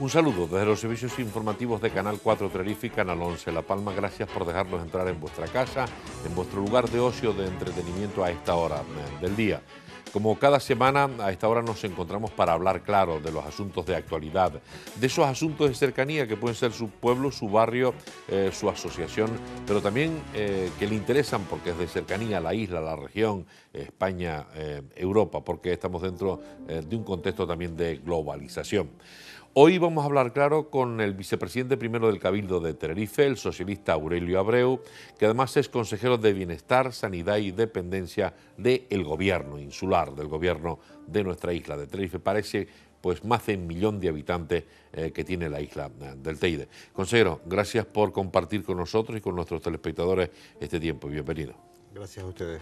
Un saludo desde los servicios informativos de Canal 4 Tenerife y Canal 11 La Palma. Gracias por dejarnos entrar en vuestra casa, en vuestro lugar de ocio, de entretenimiento a esta hora del día. Como cada semana, a esta hora nos encontramos para hablar, claro, de los asuntos de actualidad, de esos asuntos de cercanía que pueden ser su pueblo, su barrio, su asociación, pero también que le interesan porque es de cercanía la isla, la región, España, Europa, porque estamos dentro de un contexto también de globalización. Hoy vamos a hablar, claro, con el vicepresidente primero del Cabildo de Tenerife, el socialista Aurelio Abreu, que además es consejero de Bienestar, Sanidad y Dependencia del gobierno insular, del gobierno de nuestra isla de Tenerife. Parece pues más de 1 millón de habitantes que tiene la isla del Teide. Consejero, gracias por compartir con nosotros y con nuestros telespectadores este tiempo. Bienvenido. Gracias a ustedes.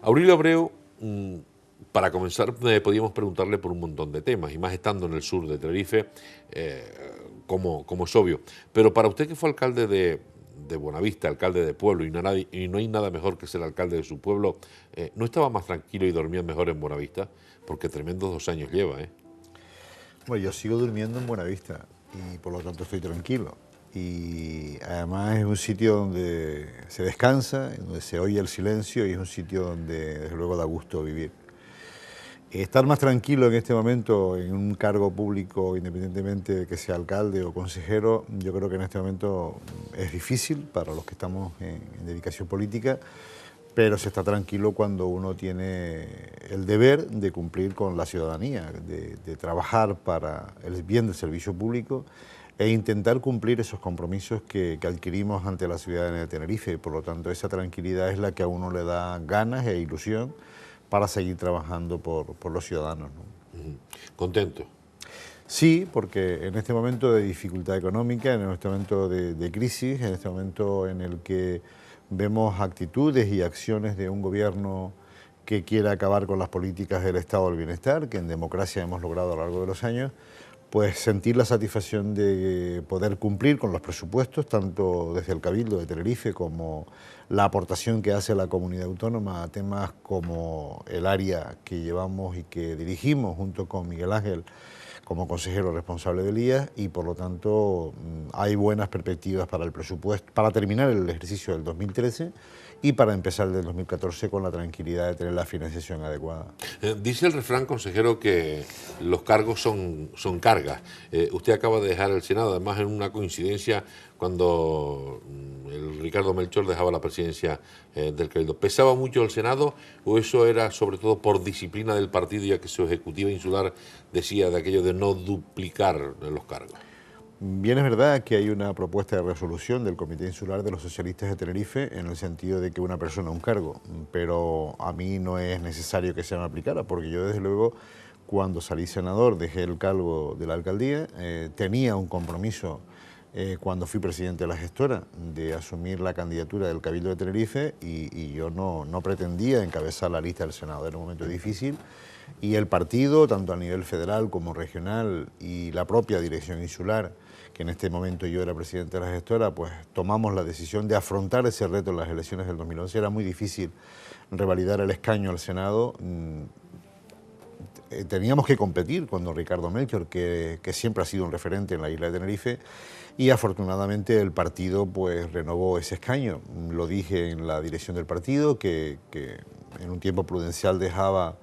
Aurelio Abreu, para comenzar, podíamos preguntarle por un montón de temas, y más estando en el sur de Tenerife, como es obvio. Pero para usted, que fue alcalde de Buenavista, alcalde de pueblo, y no hay nada mejor que ser alcalde de su pueblo, ¿no estaba más tranquilo y dormía mejor en Buenavista? Porque tremendos 2 años lleva, ¿eh? Bueno, yo sigo durmiendo en Buenavista y por lo tanto estoy tranquilo. Y además es un sitio donde se descansa, donde se oye el silencio, y es un sitio donde desde luego da gusto vivir. Estar más tranquilo en este momento en un cargo público, independientemente de que sea alcalde o consejero, yo creo que en este momento es difícil para los que estamos en dedicación política, pero se está tranquilo cuando uno tiene el deber de cumplir con la ciudadanía, de trabajar para el bien del servicio público e intentar cumplir esos compromisos que adquirimos ante la ciudadanía de Tenerife. Por lo tanto, esa tranquilidad es la que a uno le da ganas e ilusión para seguir trabajando por los ciudadanos, ¿no? ¿Contento? Sí, porque en este momento de dificultad económica, en este momento de crisis, en este momento en el que vemos actitudes y acciones de un gobierno que quiere acabar con las políticas del Estado del Bienestar, que en democracia hemos logrado a lo largo de los años, pues sentir la satisfacción de poder cumplir con los presupuestos, tanto desde el Cabildo de Tenerife como la aportación que hace la comunidad autónoma a temas como el área que llevamos y que dirigimos junto con Miguel Ángel como consejero responsable del IAS, y por lo tanto hay buenas perspectivas para el presupuesto, para terminar el ejercicio del 2013 y para empezar el del 2014 con la tranquilidad de tener la financiación adecuada. Dice el refrán, consejero, que los cargos son cargas. Usted acaba de dejar el Senado, además en una coincidencia cuando el Ricardo Melchor dejaba la presidencia del Cabildo. ¿Pesaba mucho el Senado o eso era sobre todo por disciplina del partido, ya que su ejecutiva insular decía de aquello de no duplicar los cargos? Bien, es verdad que hay una propuesta de resolución del Comité Insular de los Socialistas de Tenerife en el sentido de que una persona un cargo, pero a mí no es necesario que se me aplicara, porque yo desde luego cuando salí senador dejé el cargo de la alcaldía, tenía un compromiso cuando fui presidente de la gestora de asumir la candidatura del Cabildo de Tenerife y yo no pretendía encabezar la lista del Senado, era un momento difícil. Y el partido, tanto a nivel federal como regional, y la propia dirección insular, que en este momento yo era presidente de la gestora, pues tomamos la decisión de afrontar ese reto en las elecciones del 2011. Era muy difícil revalidar el escaño al Senado. Teníamos que competir con don Ricardo Melchor, que siempre ha sido un referente en la isla de Tenerife, y afortunadamente el partido pues renovó ese escaño. Lo dije en la dirección del partido, que en un tiempo prudencial dejaba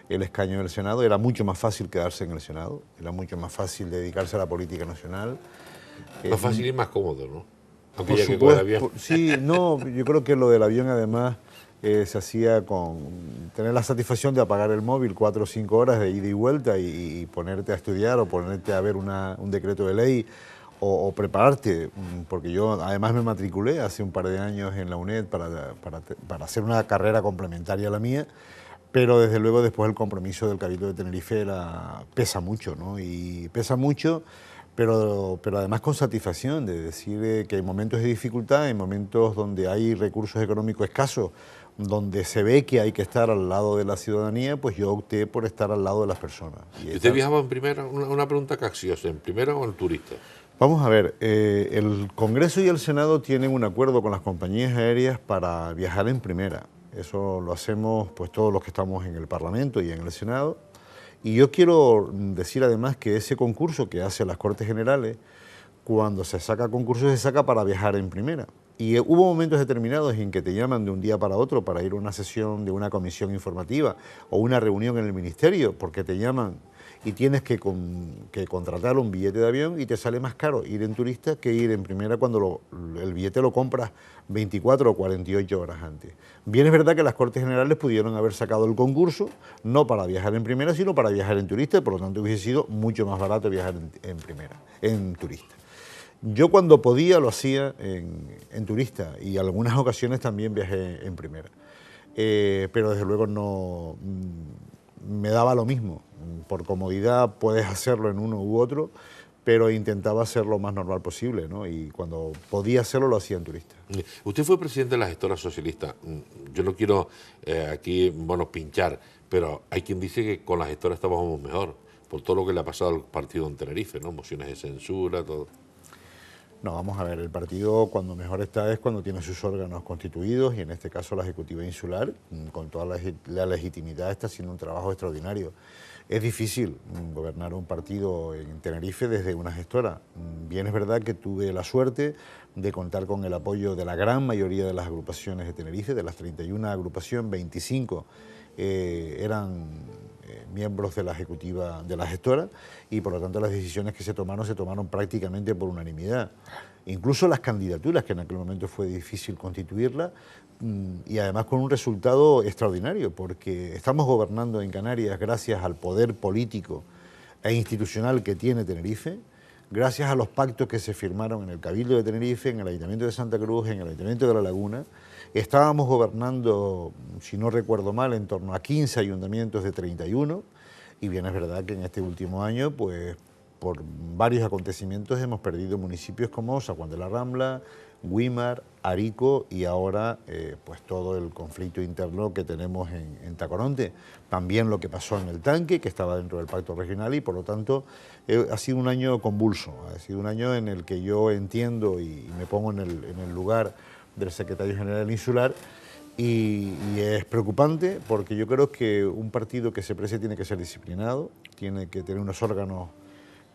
el escaño del Senado. Era mucho más fácil quedarse en el Senado, era mucho más fácil dedicarse a la política nacional. Más fácil y más cómodo, ¿no? Aunque ya que coger avión. Sí, no, yo creo que lo del avión además se hacía con tener la satisfacción de apagar el móvil 4 o 5 horas de ida y vuelta y ponerte a estudiar o ponerte a ver un decreto de ley o prepararte, porque yo además me matriculé hace un par de años en la UNED para hacer una carrera complementaria a la mía. Pero desde luego después el compromiso del Cabildo de Tenerife pesa mucho, ¿no? Y pesa mucho, pero además con satisfacción de decir que hay momentos de dificultad, hay momentos donde hay recursos económicos escasos, donde se ve que hay que estar al lado de la ciudadanía, pues yo opté por estar al lado de las personas. ¿Y usted viajaba en primera? Una pregunta capciosa, ¿en primera o en turista? Vamos a ver, el Congreso y el Senado tienen un acuerdo con las compañías aéreas para viajar en primera. Eso lo hacemos pues todos los que estamos en el Parlamento y en el Senado, Y yo quiero decir además que ese concurso que hace las Cortes Generales, cuando se saca concurso, se saca para viajar en primera. Y hubo momentos determinados en que te llaman de un día para otro para ir a una sesión de una comisión informativa o una reunión en el ministerio, porque te llaman y tienes que contratar un billete de avión y te sale más caro ir en turista que ir en primera cuando el billete lo compras 24 o 48 horas antes. Bien es verdad que las Cortes Generales pudieron haber sacado el concurso, no para viajar en primera, sino para viajar en turista, y por lo tanto hubiese sido mucho más barato viajar en primera, en turista. Yo cuando podía lo hacía en turista y algunas ocasiones también viajé en primera. Pero desde luego no me daba lo mismo. Por comodidad puedes hacerlo en uno u otro, pero intentaba hacerlo lo más normal posible, ¿no? Y cuando podía hacerlo lo hacía en turista. Usted fue presidente de la gestora socialista. Yo no quiero aquí, bueno, pinchar, pero hay quien dice que con la gestora estábamos mejor, por todo lo que le ha pasado al partido en Tenerife, ¿no? Mociones de censura, todo. No, vamos a ver, el partido cuando mejor está es cuando tiene sus órganos constituidos y en este caso la Ejecutiva Insular, con toda la legitimidad, está haciendo un trabajo extraordinario. Es difícil gobernar un partido en Tenerife desde una gestora. Bien es verdad que tuve la suerte de contar con el apoyo de la gran mayoría de las agrupaciones de Tenerife, de las 31 agrupaciones, 25 eran miembros de la ejecutiva de la gestora y por lo tanto las decisiones que se tomaron prácticamente por unanimidad. Incluso las candidaturas, que en aquel momento fue difícil constituirlas, y además con un resultado extraordinario, porque estamos gobernando en Canarias gracias al poder político e institucional que tiene Tenerife, gracias a los pactos que se firmaron en el Cabildo de Tenerife, en el Ayuntamiento de Santa Cruz, en el Ayuntamiento de La Laguna. Estábamos gobernando, si no recuerdo mal, en torno a 15 ayuntamientos de 31, y bien es verdad que en este último año, pues por varios acontecimientos hemos perdido municipios como San Juan de la Rambla, Güímar, Arico y ahora pues todo el conflicto interno que tenemos en Tacoronte. También lo que pasó en el Tanque, que estaba dentro del pacto regional y por lo tanto ha sido un año convulso, ha sido un año en el que yo entiendo y me pongo en el lugar del secretario general insular y es preocupante porque yo creo que un partido que se precie tiene que ser disciplinado, tiene que tener unos órganos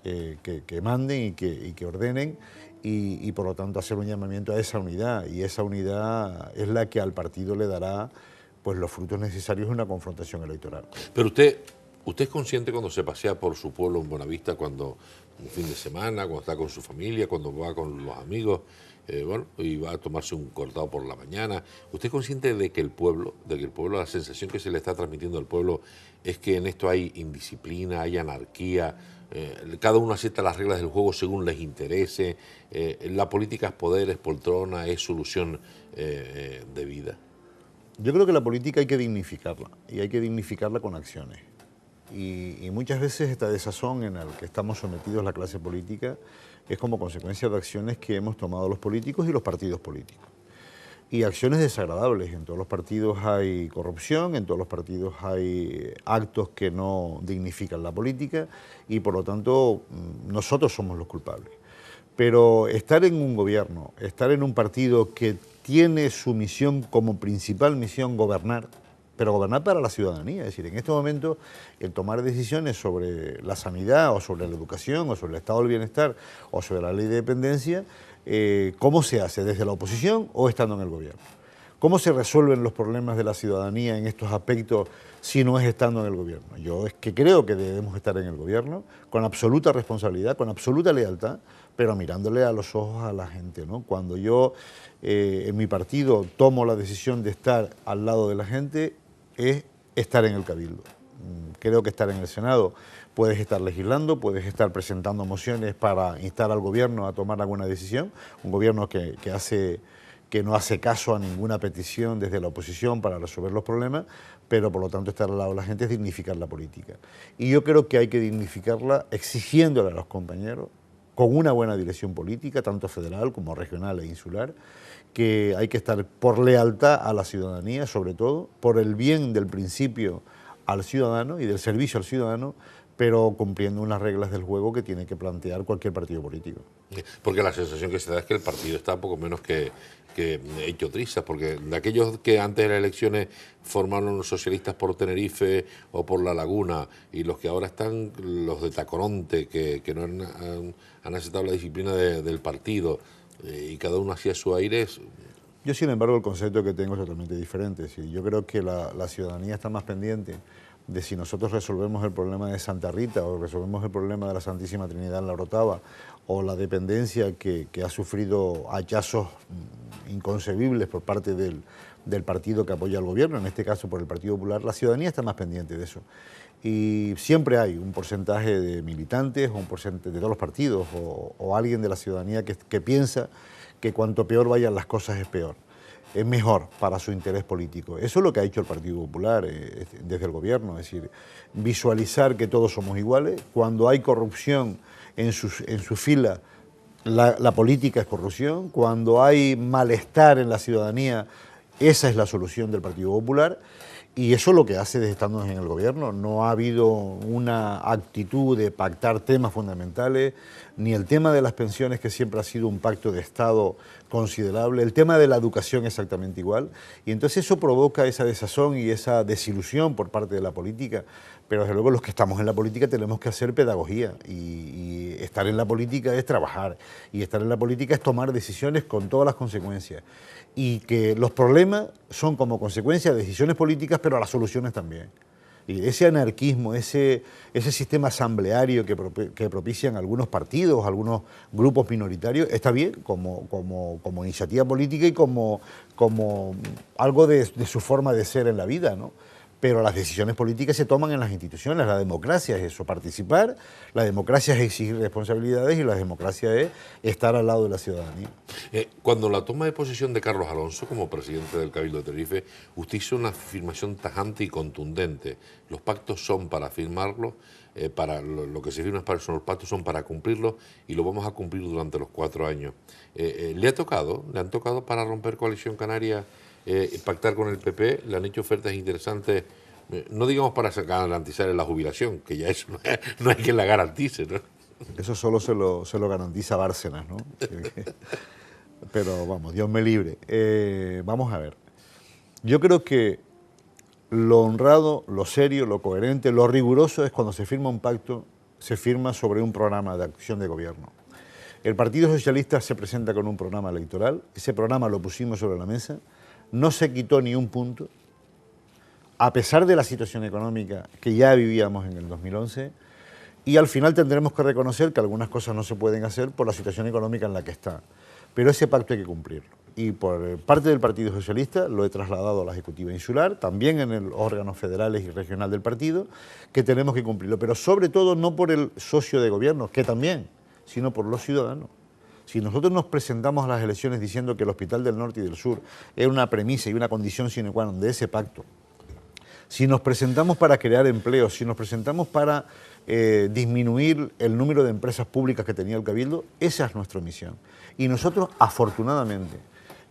que manden y que ordenen y por lo tanto hacer un llamamiento a esa unidad y esa unidad es la que al partido le dará pues los frutos necesarios de una confrontación electoral. Pero usted es consciente cuando se pasea por su pueblo en Buenavista, cuando un fin de semana, cuando está con su familia, cuando va con los amigos, bueno, y va a tomarse un cortado por la mañana. ¿Usted es consciente de que el pueblo, la sensación que se le está transmitiendo al pueblo es que en esto hay indisciplina, hay anarquía, cada uno acepta las reglas del juego según les interese, la política es poder, es poltrona, es solución de vida? Yo creo que la política hay que dignificarla y hay que dignificarla con acciones. Y muchas veces esta desazón en la que estamos sometidos la clase política es como consecuencia de acciones que hemos tomado los políticos y los partidos políticos. Y acciones desagradables. En todos los partidos hay corrupción, en todos los partidos hay actos que no dignifican la política y por lo tanto nosotros somos los culpables. Pero estar en un gobierno, estar en un partido que tiene su misión como principal misión gobernar, pero gobernar para la ciudadanía, es decir, en este momento el tomar decisiones sobre la sanidad o sobre la educación o sobre el estado del bienestar o sobre la ley de dependencia, ¿cómo se hace? ¿Desde la oposición o estando en el gobierno? ¿Cómo se resuelven los problemas de la ciudadanía en estos aspectos si no es estando en el gobierno? Yo es que creo que debemos estar en el gobierno con absoluta responsabilidad, con absoluta lealtad, pero mirándole a los ojos a la gente, ¿no? Cuando yo en mi partido tomo la decisión de estar al lado de la gente, es estar en el Cabildo. Creo que estar en el Senado puedes estar legislando, puedes estar presentando mociones para instar al gobierno a tomar alguna decisión, un gobierno que no hace caso a ninguna petición desde la oposición para resolver los problemas, pero por lo tanto estar al lado de la gente es dignificar la política. Y yo creo que hay que dignificarla exigiéndole a los compañeros, con una buena dirección política, tanto federal como regional e insular, que hay que estar por lealtad a la ciudadanía, sobre todo, por el bien del principio al ciudadano y del servicio al ciudadano, pero cumpliendo unas reglas del juego que tiene que plantear cualquier partido político. Porque la sensación que se da es que el partido está poco menos que hecho trizas, porque de aquellos que antes de las elecciones formaron los socialistas por Tenerife o por La Laguna, y los que ahora están, los de Tacoronte, que no han aceptado la disciplina del partido, y cada uno hacía su aire. Yo, sin embargo, el concepto que tengo es totalmente diferente. Sí, yo creo que la ciudadanía está más pendiente de si nosotros resolvemos el problema de Santa Rita o resolvemos el problema de la Santísima Trinidad en la Orotava, o la dependencia que ha sufrido hachazos inconcebibles por parte del partido que apoya al gobierno, en este caso por el Partido Popular. La ciudadanía está más pendiente de eso. Y siempre hay un porcentaje de militantes, o un porcentaje de todos los partidos, o alguien de la ciudadanía que piensa que cuanto peor vayan las cosas es peor. Es mejor para su interés político. Eso es lo que ha hecho el Partido Popular desde el gobierno, es decir, visualizar que todos somos iguales. Cuando hay corrupción en su fila, la política es corrupción. Cuando hay malestar en la ciudadanía, esa es la solución del Partido Popular. Y eso es lo que hace desde estando en el gobierno. No ha habido una actitud de pactar temas fundamentales, ni el tema de las pensiones, que siempre ha sido un pacto de Estado considerable, el tema de la educación exactamente igual. Y entonces eso provoca esa desazón y esa desilusión por parte de la política. Pero desde luego los que estamos en la política tenemos que hacer pedagogía, y estar en la política es trabajar, y estar en la política es tomar decisiones con todas las consecuencias, y que los problemas son como consecuencia de decisiones políticas, pero las soluciones también. Y ese anarquismo, ese sistema asambleario que propician algunos partidos, algunos grupos minoritarios, está bien como iniciativa política y como algo de su forma de ser en la vida, ¿no? Pero las decisiones políticas se toman en las instituciones. La democracia es eso, participar, la democracia es exigir responsabilidades, y la democracia es estar al lado de la ciudadanía. Cuando la toma de posesión de Carlos Alonso como presidente del Cabildo de Tenerife, usted hizo una afirmación tajante y contundente. Los pactos son para firmarlos, lo que se firma son los pactos, son para cumplirlos, y lo vamos a cumplir durante los 4 años. ¿Le han tocado para romper Coalición Canaria, pactar con el PP? Le han hecho ofertas interesantes, no digamos para garantizar la jubilación, que ya eso no hay quien la garantice, ¿no? Eso solo se lo garantiza Bárcenas, ¿no? Pero vamos, Dios me libre. Vamos a ver. Yo creo que lo honrado, lo serio, lo coherente, lo riguroso es cuando se firma un pacto, se firma sobre un programa de acción de gobierno. El Partido Socialista se presenta con un programa electoral, ese programa lo pusimos sobre la mesa, no se quitó ni un punto, a pesar de la situación económica que ya vivíamos en el 2011, y al final tendremos que reconocer que algunas cosas no se pueden hacer por la situación económica en la que está. Pero ese pacto hay que cumplirlo. Y por parte del Partido Socialista lo he trasladado a la Ejecutiva Insular, también en los órganos federales y regional del partido, que tenemos que cumplirlo. Pero sobre todo no por el socio de gobierno, que también, sino por los ciudadanos. Si nosotros nos presentamos a las elecciones diciendo que el Hospital del Norte y del Sur es una premisa y una condición sine qua non de ese pacto, si nos presentamos para crear empleo, si nos presentamos para disminuir el número de empresas públicas que tenía el Cabildo, esa es nuestra misión. Y nosotros, afortunadamente,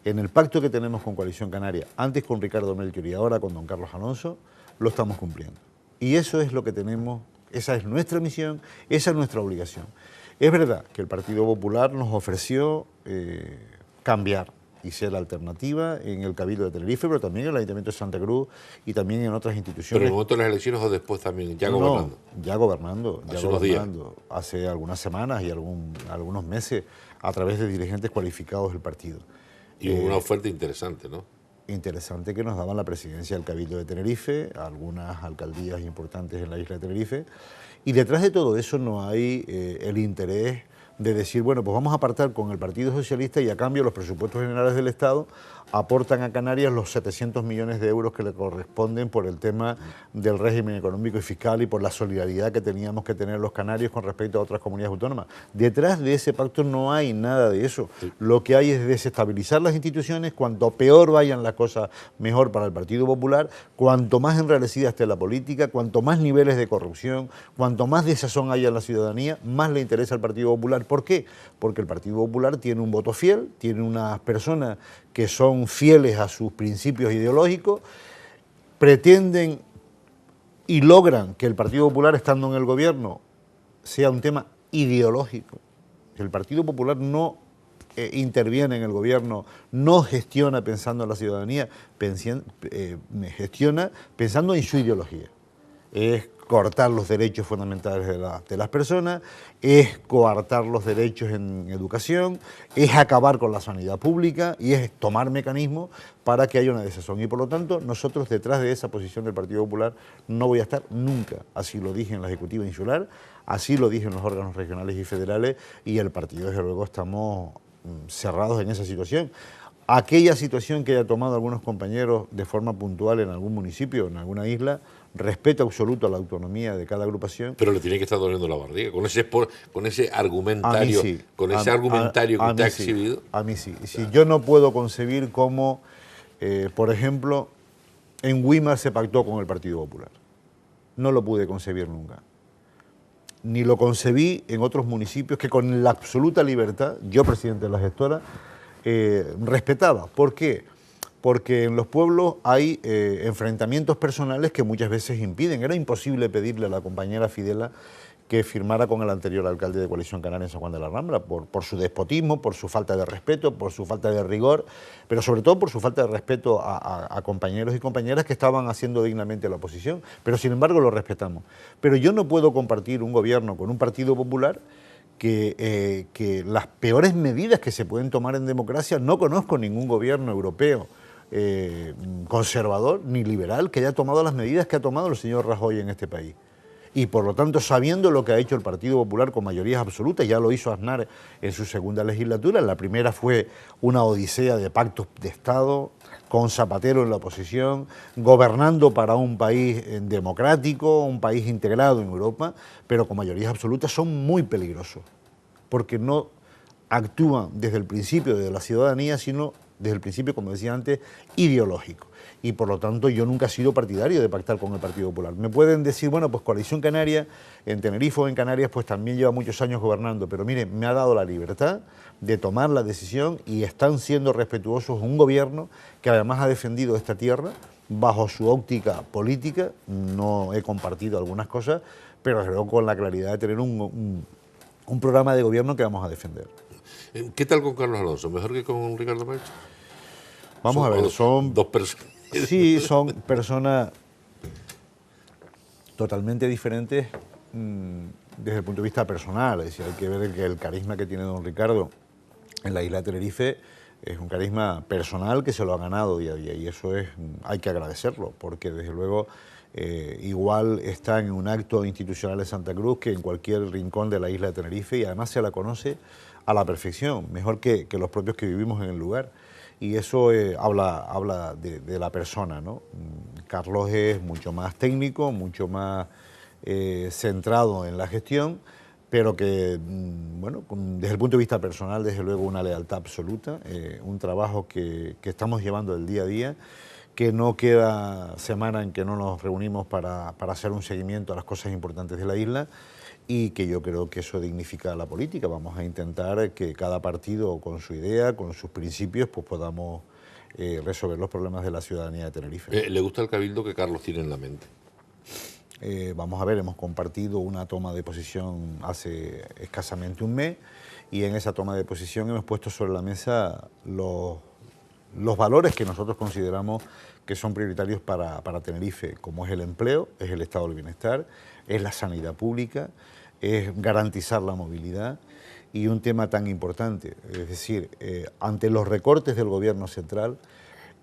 en el pacto que tenemos con Coalición Canaria, antes con Ricardo Melchior y ahora con don Carlos Alonso, lo estamos cumpliendo. Y eso es lo que tenemos, esa es nuestra misión, esa es nuestra obligación. Es verdad que el Partido Popular nos ofreció cambiar y ser la alternativa en el Cabildo de Tenerife, pero también en el Ayuntamiento de Santa Cruz y también en otras instituciones. ¿Pero en el momento de las elecciones o después también, ya gobernando? No, ya gobernando. Hace unos días. Hace algunas semanas y algunos meses, a través de dirigentes cualificados del partido. Y una oferta interesante, ¿no? Interesante, que nos daban la presidencia del Cabildo de Tenerife, algunas alcaldías importantes en la isla de Tenerife, y detrás de todo eso no hay el interés de decir, bueno, pues vamos a apartar con el Partido Socialista y a cambio los presupuestos generales del Estado aportan a Canarias los 700 millones de euros que le corresponden por el tema del régimen económico y fiscal y por la solidaridad que teníamos que tener los canarios con respecto a otras comunidades autónomas. Detrás de ese pacto no hay nada de eso. Lo que hay es desestabilizar las instituciones. Cuanto peor vayan las cosas, mejor para el Partido Popular. Cuanto más enrarecida esté la política, cuanto más niveles de corrupción, cuanto más desazón haya en la ciudadanía, más le interesa al Partido Popular. ¿Por qué? Porque el Partido Popular tiene un voto fiel, tiene unas personas que son fieles a sus principios ideológicos, pretenden y logran que el Partido Popular, estando en el gobierno, sea un tema ideológico. El Partido Popular no interviene en el gobierno, no gestiona pensando en la ciudadanía, gestiona pensando en su ideología. Es cortar los derechos fundamentales de las personas, es coartar los derechos en educación, es acabar con la sanidad pública y es tomar mecanismos para que haya una desazón. Y por lo tanto, nosotros detrás de esa posición del Partido Popular no voy a estar nunca. Así lo dije en la Ejecutiva Insular, así lo dije en los órganos regionales y federales, y el partido, desde luego, estamos cerrados en esa situación. Aquella situación que haya tomado algunos compañeros de forma puntual en algún municipio, en alguna isla, respeto absoluto a la autonomía de cada agrupación. Pero le tiene que estar doliendo la barriga con ese argumentario, sí. con ese argumentario que usted ha exhibido. A mí sí. Si yo no puedo concebir cómo, por ejemplo, en Güímar se pactó con el Partido Popular. No lo pude concebir nunca. Ni lo concebí en otros municipios que con la absoluta libertad, yo presidente de la gestora, respetaba. ¿Por qué? Porque en los pueblos hay enfrentamientos personales que muchas veces impiden. Era imposible pedirle a la compañera Fidela que firmara con el anterior alcalde de Coalición Canaria en San Juan de la Rambla, por su despotismo, por su falta de respeto, por su falta de rigor, pero sobre todo por su falta de respeto a compañeros y compañeras que estaban haciendo dignamente la oposición, pero sin embargo lo respetamos. Pero yo no puedo compartir un gobierno con un Partido Popular que las peores medidas que se pueden tomar en democracia, no conozco ningún gobierno europeo conservador ni liberal que haya tomado las medidas que ha tomado el señor Rajoy en este país. Y por lo tanto, sabiendo lo que ha hecho el Partido Popular con mayorías absolutas, ya lo hizo Aznar en su segunda legislatura. La primera fue una odisea de pactos de Estado, con Zapatero en la oposición, gobernando para un país democrático, un país integrado en Europa, pero con mayorías absolutas. Son muy peligrosos, porque no actúan desde el principio de la ciudadanía, sino desde el principio, como decía antes, ideológico. Y por lo tanto yo nunca he sido partidario de pactar con el Partido Popular. Me pueden decir, bueno, pues Coalición Canaria, en Tenerife o en Canarias, pues también lleva muchos años gobernando, pero mire, me ha dado la libertad de tomar la decisión y están siendo respetuosos un gobierno que además ha defendido esta tierra bajo su óptica política. No he compartido algunas cosas, pero desde luego con la claridad de tener un programa de gobierno que vamos a defender. ¿Qué tal con Carlos Alonso? ¿Mejor que con Ricardo Melchor? Vamos a ver, son dos personas. Sí, son personas totalmente diferentes desde el punto de vista personal. Es decir, hay que ver que el carisma que tiene don Ricardo en la isla de Tenerife es un carisma personal que se lo ha ganado día a día, y eso hay que agradecerlo, porque desde luego igual está en un acto institucional de Santa Cruz que en cualquier rincón de la isla de Tenerife, y además se la conoce a la perfección, mejor que los propios que vivimos en el lugar. Y eso habla de la persona, ¿no? Carlos es mucho más técnico, mucho más centrado en la gestión, pero que, bueno, desde el punto de vista personal, desde luego una lealtad absoluta, un trabajo que estamos llevando del día a día, que no queda semana en que no nos reunimos para hacer un seguimiento a las cosas importantes de la isla, y que yo creo que eso dignifica la política. Vamos a intentar que cada partido, con su idea, con sus principios, pues podamos resolver los problemas de la ciudadanía de Tenerife. ¿Le gusta el cabildo que Carlos tiene en la mente? Vamos a ver, hemos compartido una toma de posición hace escasamente un mes, y en esa toma de posición hemos puesto sobre la mesa los valores que nosotros consideramos que son prioritarios para Tenerife, como es el empleo, es el estado del bienestar, es la sanidad pública, es garantizar la movilidad, y un tema tan importante, es decir, ante los recortes del gobierno central,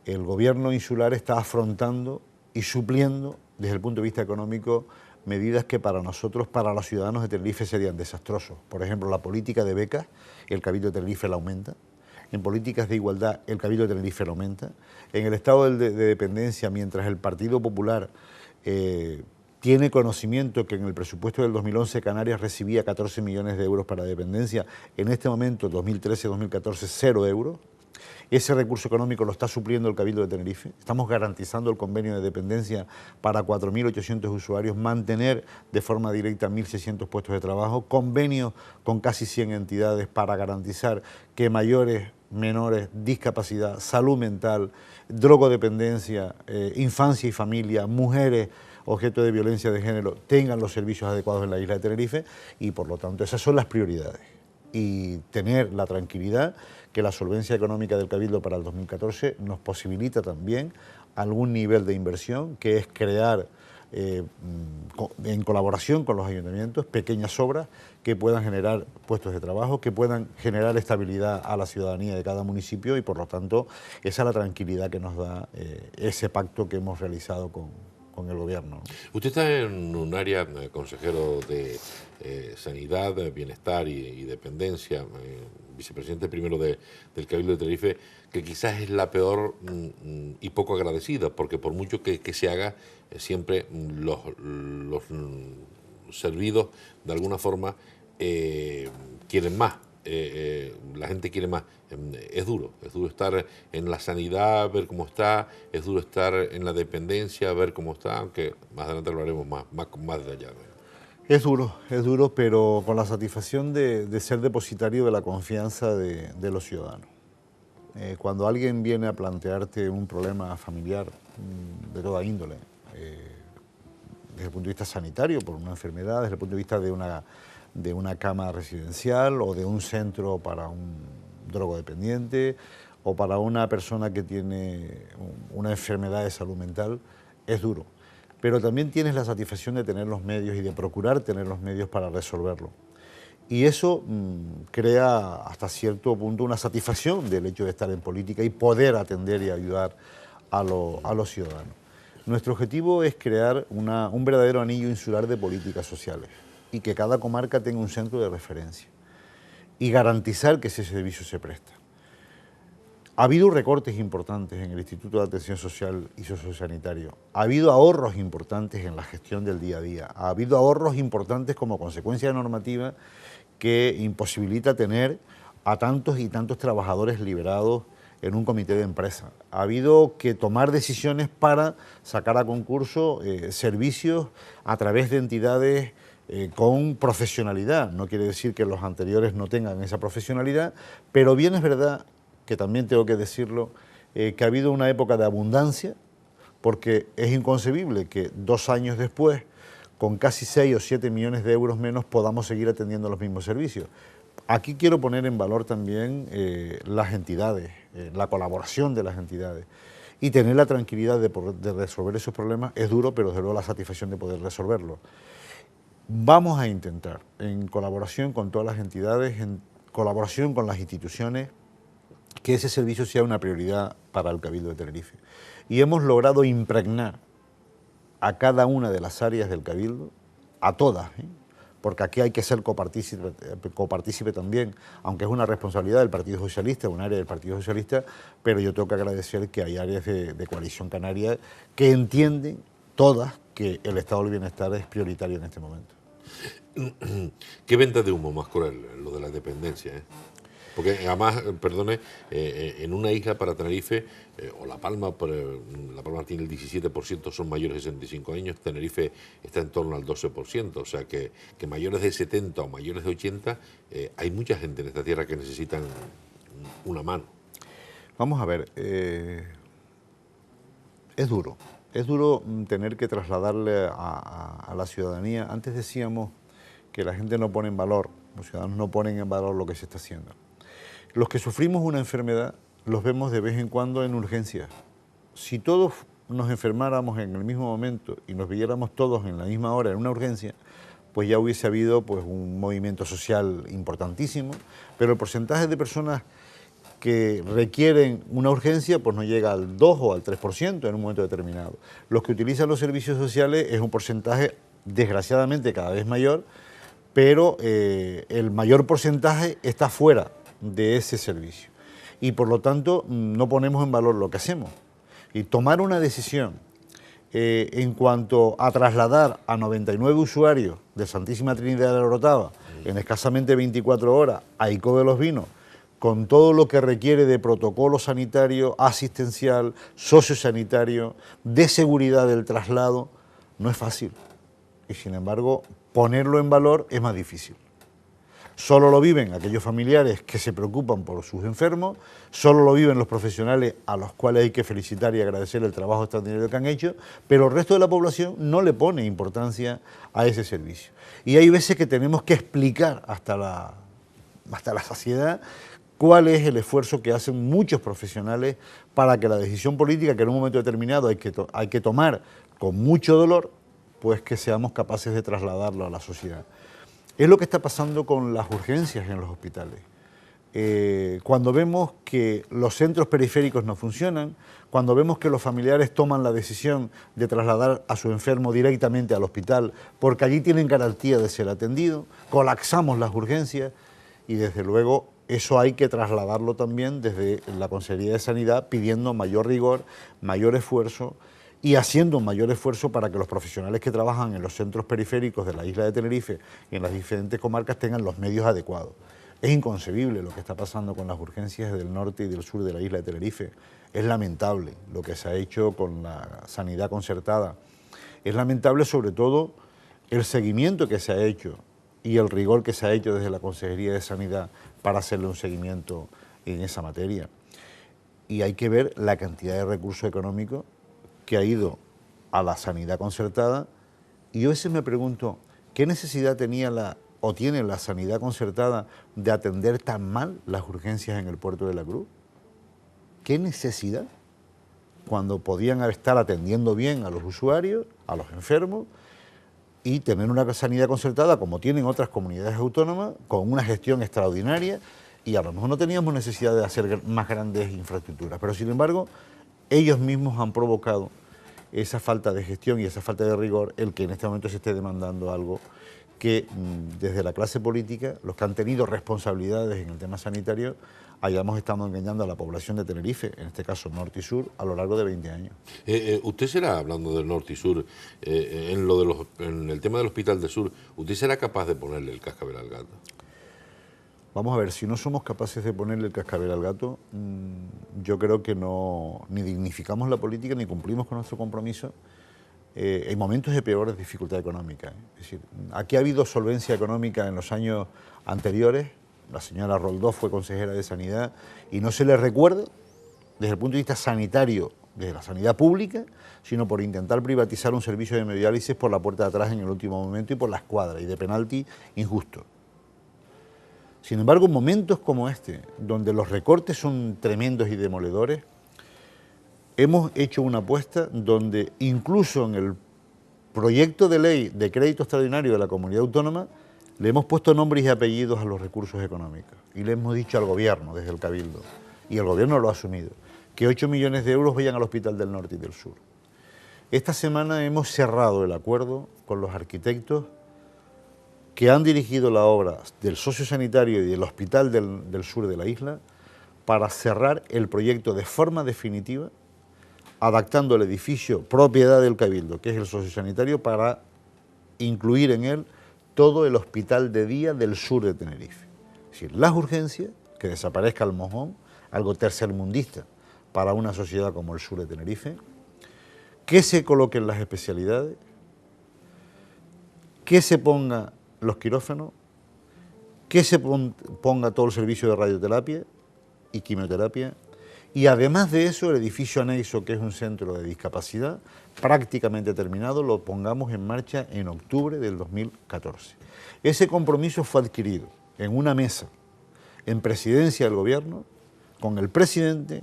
el gobierno insular está afrontando y supliendo desde el punto de vista económico medidas que para nosotros, para los ciudadanos de Tenerife, serían desastrosos. Por ejemplo, la política de becas, el Cabildo de Tenerife la aumenta. En políticas de igualdad, el Cabildo de Tenerife la aumenta. En el estado de dependencia, mientras el Partido Popular tiene conocimiento que en el presupuesto del 2011 Canarias recibía 14 millones de euros para dependencia, en este momento, 2013-2014, 0 euros. Ese recurso económico lo está supliendo el Cabildo de Tenerife. Estamos garantizando el convenio de dependencia para 4.800 usuarios, mantener de forma directa 1.600 puestos de trabajo, convenios con casi 100 entidades para garantizar que mayores, menores, discapacidad, salud mental, drogodependencia, infancia y familia, mujeres objeto de violencia de género tengan los servicios adecuados en la isla de Tenerife y por lo tanto esas son las prioridades. Y tener la tranquilidad que la solvencia económica del Cabildo para el 2014 nos posibilita también algún nivel de inversión, que es crear en colaboración con los ayuntamientos pequeñas obras que puedan generar puestos de trabajo, que puedan generar estabilidad a la ciudadanía de cada municipio y por lo tanto esa es la tranquilidad que nos da ese pacto que hemos realizado con el gobierno. Usted está en un área, consejero de Sanidad, Bienestar y Dependencia, vicepresidente primero del Cabildo de Tenerife, que quizás es la peor y poco agradecida, porque por mucho que se haga, siempre los servidos, de alguna forma, quieren más. La gente quiere más. Es duro estar en la sanidad, ver cómo está, es duro estar en la dependencia, ver cómo está, aunque más adelante lo haremos más detallado. Es duro, pero con la satisfacción de ser depositario de la confianza de los ciudadanos. Cuando alguien viene a plantearte un problema familiar de toda índole, desde el punto de vista sanitario, por una enfermedad, desde el punto de vista de una cama residencial o de un centro para un drogodependiente o para una persona que tiene una enfermedad de salud mental, es duro. Pero también tienes la satisfacción de tener los medios y de procurar tener los medios para resolverlo. Y eso crea hasta cierto punto una satisfacción del hecho de estar en política y poder atender y ayudar a los ciudadanos. Nuestro objetivo es crear un verdadero anillo insular de políticas sociales y que cada comarca tenga un centro de referencia y garantizar que ese servicio se presta. Ha habido recortes importantes en el Instituto de Atención Social y Sociosanitario, ha habido ahorros importantes en la gestión del día a día, ha habido ahorros importantes como consecuencia de normativa que imposibilita tener a tantos y tantos trabajadores liberados en un comité de empresa. Ha habido que tomar decisiones para sacar a concurso servicios a través de entidades con profesionalidad. No quiere decir que los anteriores no tengan esa profesionalidad, pero bien es verdad, que también tengo que decirlo, que ha habido una época de abundancia, porque es inconcebible que 2 años después, con casi 6 o 7 millones de euros menos, podamos seguir atendiendo los mismos servicios. Aquí quiero poner en valor también las entidades, la colaboración de las entidades y tener la tranquilidad de resolver esos problemas. Es duro, pero desde luego la satisfacción de poder resolverlos. Vamos a intentar, en colaboración con todas las entidades, en colaboración con las instituciones, que ese servicio sea una prioridad para el Cabildo de Tenerife. Y hemos logrado impregnar a cada una de las áreas del Cabildo, a todas, porque aquí hay que ser copartícipe también, aunque es una responsabilidad del Partido Socialista, un área del Partido Socialista, pero yo tengo que agradecer que hay áreas de Coalición Canaria que entienden todas que el estado del bienestar es prioritario en este momento. ¿Qué venta de humo más cruel? Lo de la dependencia, Porque además, perdone, en una isla para Tenerife, o La Palma tiene el 17%, son mayores de 65 años, Tenerife está en torno al 12%, o sea que mayores de 70 o mayores de 80, hay mucha gente en esta tierra que necesitan una mano. Vamos a ver, es duro tener que trasladarle a la ciudadanía. Antes decíamos que la gente no pone en valor, los ciudadanos no ponen en valor lo que se está haciendo. Los que sufrimos una enfermedad los vemos de vez en cuando en urgencias. Si todos nos enfermáramos en el mismo momento y nos viéramos todos en la misma hora en una urgencia, pues ya hubiese habido pues, un movimiento social importantísimo, pero el porcentaje de personas que requieren una urgencia pues no llega al 2 o al 3% en un momento determinado. Los que utilizan los servicios sociales es un porcentaje desgraciadamente cada vez mayor, pero el mayor porcentaje está fuera de ese servicio y por lo tanto no ponemos en valor lo que hacemos. Y tomar una decisión en cuanto a trasladar a 99 usuarios de Santísima Trinidad de la Orotava en escasamente 24 horas a Icó de los Vinos, con todo lo que requiere de protocolo sanitario, asistencial, sociosanitario, de seguridad del traslado, no es fácil. Y sin embargo, ponerlo en valor es más difícil. Solo lo viven aquellos familiares que se preocupan por sus enfermos, solo lo viven los profesionales a los cuales hay que felicitar y agradecer el trabajo extraordinario que han hecho, pero el resto de la población no le pone importancia a ese servicio. Y hay veces que tenemos que explicar hasta la saciedad cuál es el esfuerzo que hacen muchos profesionales para que la decisión política que en un momento determinado hay que tomar con mucho dolor, pues que seamos capaces de trasladarlo a la sociedad. Es lo que está pasando con las urgencias en los hospitales. Cuando vemos que los centros periféricos no funcionan, cuando vemos que los familiares toman la decisión de trasladar a su enfermo directamente al hospital porque allí tienen garantía de ser atendido, colapsamos las urgencias y desde luego eso hay que trasladarlo también desde la Consejería de Sanidad pidiendo mayor rigor, mayor esfuerzo y haciendo un mayor esfuerzo para que los profesionales que trabajan en los centros periféricos de la isla de Tenerife y en las diferentes comarcas tengan los medios adecuados. Es inconcebible lo que está pasando con las urgencias del norte y del sur de la isla de Tenerife. Es lamentable lo que se ha hecho con la sanidad concertada. Es lamentable sobre todo el seguimiento que se ha hecho y el rigor que se ha hecho desde la Consejería de Sanidad para hacerle un seguimiento en esa materia. Y hay que ver la cantidad de recursos económicos que ha ido a la sanidad concertada y yo a veces me pregunto, ¿qué necesidad tenía tiene la sanidad concertada de atender tan mal las urgencias en el puerto de la Cruz? ¿Qué necesidad? Cuando podían estar atendiendo bien a los usuarios, a los enfermos y tener una sanidad concertada como tienen otras comunidades autónomas con una gestión extraordinaria y a lo mejor no teníamos necesidad de hacer más grandes infraestructuras, pero sin embargo ellos mismos han provocado esa falta de gestión y esa falta de rigor, el que en este momento se esté demandando algo que desde la clase política, los que han tenido responsabilidades en el tema sanitario, hayamos estado engañando a la población de Tenerife, en este caso norte y sur, a lo largo de 20 años. Usted será, hablando del norte y sur, en el tema del Hospital del Sur, ¿usted será capaz de ponerle el cascabel al gato? Vamos a ver, si no somos capaces de ponerle el cascabel al gato, yo creo que ni dignificamos la política ni cumplimos con nuestro compromiso en momentos de peores dificultad económica. Es decir, aquí ha habido solvencia económica en los años anteriores, la señora Roldós fue consejera de Sanidad y no se le recuerda desde el punto de vista sanitario, desde la sanidad pública, sino por intentar privatizar un servicio de hemodiálisis por la puerta de atrás en el último momento y por la escuadra y de penalti injusto. Sin embargo, en momentos como este, donde los recortes son tremendos y demoledores, hemos hecho una apuesta donde incluso en el proyecto de ley de crédito extraordinario de la comunidad autónoma le hemos puesto nombres y apellidos a los recursos económicos y le hemos dicho al gobierno desde el Cabildo, y el gobierno lo ha asumido, que 8 millones de euros vayan al Hospital del Norte y del Sur. Esta semana hemos cerrado el acuerdo con los arquitectos que han dirigido la obra del sociosanitario y del Hospital del Sur de la isla para cerrar el proyecto de forma definitiva, adaptando el edificio propiedad del Cabildo, que es el sociosanitario, para incluir en él todo el hospital de día del sur de Tenerife. Es decir, las urgencias, que desaparezca el mojón, algo tercermundista para una sociedad como el sur de Tenerife, que se coloquen las especialidades, que se ponga los quirófanos, que se ponga todo el servicio de radioterapia y quimioterapia, y además de eso el edificio anexo, que es un centro de discapacidad, prácticamente terminado, lo pongamos en marcha en octubre del 2014. Ese compromiso fue adquirido en una mesa en presidencia del gobierno, con el presidente,